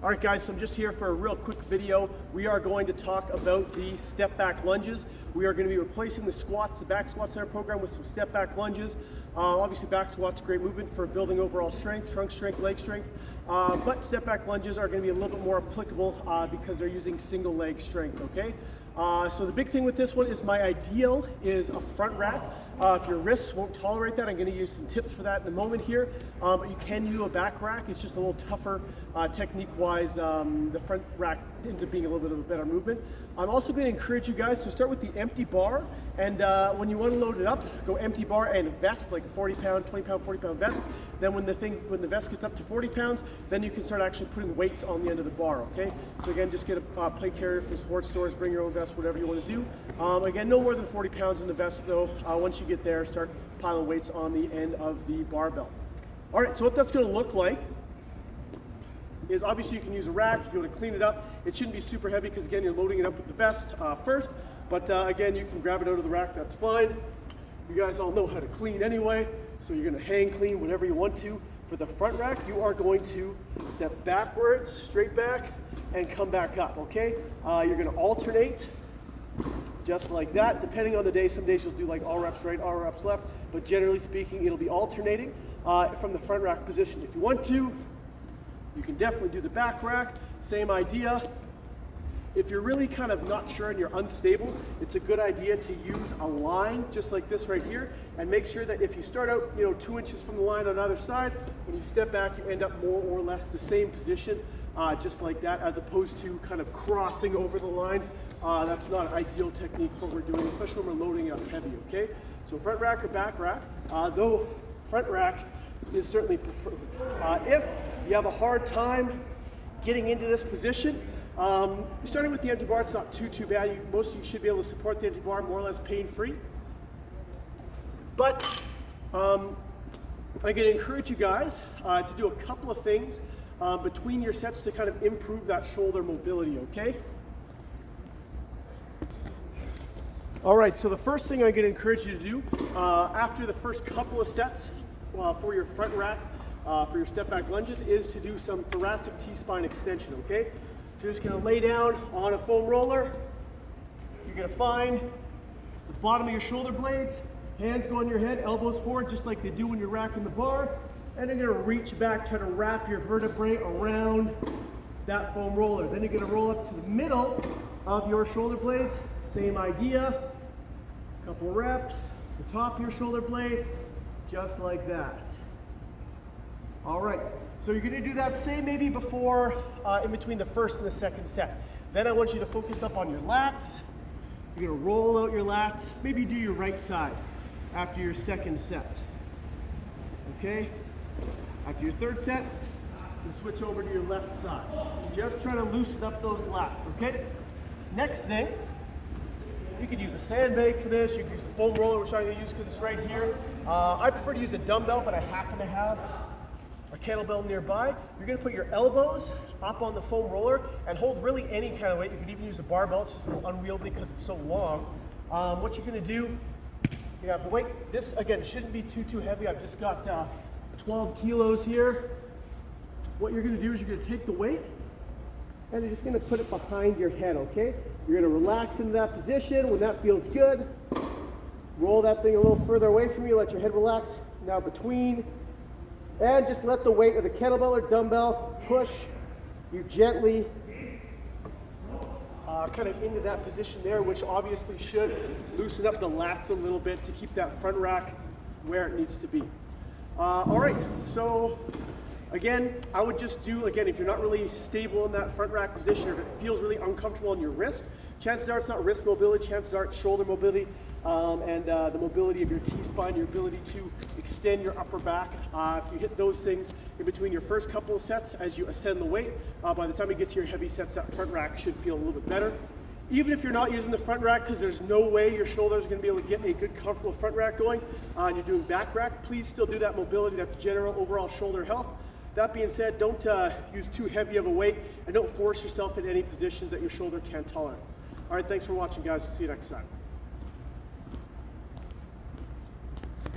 All right guys, so I'm just here for a real quick video. We are going to talk about the step back lunges. We are going to be replacing the squats, the back squats in our program with some step back lunges. Obviously back squats, great movement for building overall strength, trunk strength, leg strength. But step back lunges are going to be a little bit more applicable because they're using single leg strength, okay? So the big thing with this one is my ideal is a front rack. If your wrists won't tolerate that, I'm going to use some tips for that in a moment here. But you can do a back rack. It's just a little tougher technique-wise. The front rack ends up being a little bit of a better movement. I'm also going to encourage you guys to start with the empty bar. And when you want to load it up, go empty bar and vest, like a 40-pound, 20-pound, 40-pound vest. Then when the vest gets up to 40 pounds, then you can start actually putting weights on the end of the bar, okay? So again, just get a plate carrier from sports stores, bring your own vest, whatever you want to do. Again, no more than 40 pounds in the vest though. Once you get there, start piling weights on the end of the barbell. All right, so what that's going to look like is obviously you can use a rack if you want to clean it up. It shouldn't be super heavy because again, you're loading it up with the vest first. But again, you can grab it out of the rack, that's fine. You guys all know how to clean anyway, so you're going to hang clean whenever you want to. For the front rack, you are going to step backwards, straight back, and come back up, okay? You're going to alternate just like that. Depending on the day, some days you'll do like all reps right, all reps left, but generally speaking, it'll be alternating from the front rack position. If you want to, you can definitely do the back rack, same idea. If you're really kind of not sure and you're unstable, it's a good idea to use a line just like this right here, and make sure that if you start out 2 inches from the line on either side, when you step back you end up more or less the same position, just like that, as opposed to kind of crossing over the line. That's not an ideal technique for what we're doing, especially when we're loading up heavy, okay? So front rack or back rack, though front rack is certainly preferred. If you have a hard time getting into this position, starting with the empty bar, it's not too bad. Most of you should be able to support the empty bar more or less pain-free. But I'm going to encourage you guys to do a couple of things between your sets to kind of improve that shoulder mobility, okay? All right, so the first thing I'm going to encourage you to do after the first couple of sets for your front rack, for your step back lunges, is to do some thoracic T-spine extension, okay? So you're just going to lay down on a foam roller. You're going to find the bottom of your shoulder blades, hands go on your head, elbows forward, just like they do when you're racking the bar. And you're going to reach back, try to wrap your vertebrae around that foam roller. Then you're going to roll up to the middle of your shoulder blades. Same idea. Couple reps, the top of your shoulder blade, just like that. All right. So you're going to do that same maybe before, in between the first and the second set. Then I want you to focus up on your lats. You're going to roll out your lats. Maybe do your right side after your second set. Okay? After your third set, you switch over to your left side. Just try to loosen up those lats, okay? Next thing, you can use a sandbag for this. You can use the foam roller, which I'm going to use because it's right here. I prefer to use a dumbbell, but I happen to have a kettlebell nearby. You're going to put your elbows up on the foam roller and hold really any kind of weight. You could even use a barbell. It's just a little unwieldy because it's so long. What you're going to do, you have the weight. This, again, shouldn't be too heavy. I've just got 12 kilos here. What you're going to do is you're going to take the weight and you're just going to put it behind your head, okay? You're going to relax into that position. When that feels good, roll that thing a little further away from you. Let your head relax. Now between. And just let the weight of the kettlebell or dumbbell push you gently kind of into that position there, which obviously should loosen up the lats a little bit to keep that front rack where it needs to be. All right, so again, I would just do, again, if you're not really stable in that front rack position, or if it feels really uncomfortable on your wrist, chances are it's not wrist mobility, chances are it's shoulder mobility, and the mobility of your T-spine, your ability to extend your upper back. If you hit those things in between your first couple of sets as you ascend the weight, by the time you get to your heavy sets, that front rack should feel a little bit better. Even if you're not using the front rack, because there's no way your shoulders are going to be able to get a good comfortable front rack going, and you're doing back rack, please still do that mobility, that general overall shoulder health. That being said, don't use too heavy of a weight, and don't force yourself in any positions that your shoulder can't tolerate. All right, thanks for watching, guys. We'll see you next time.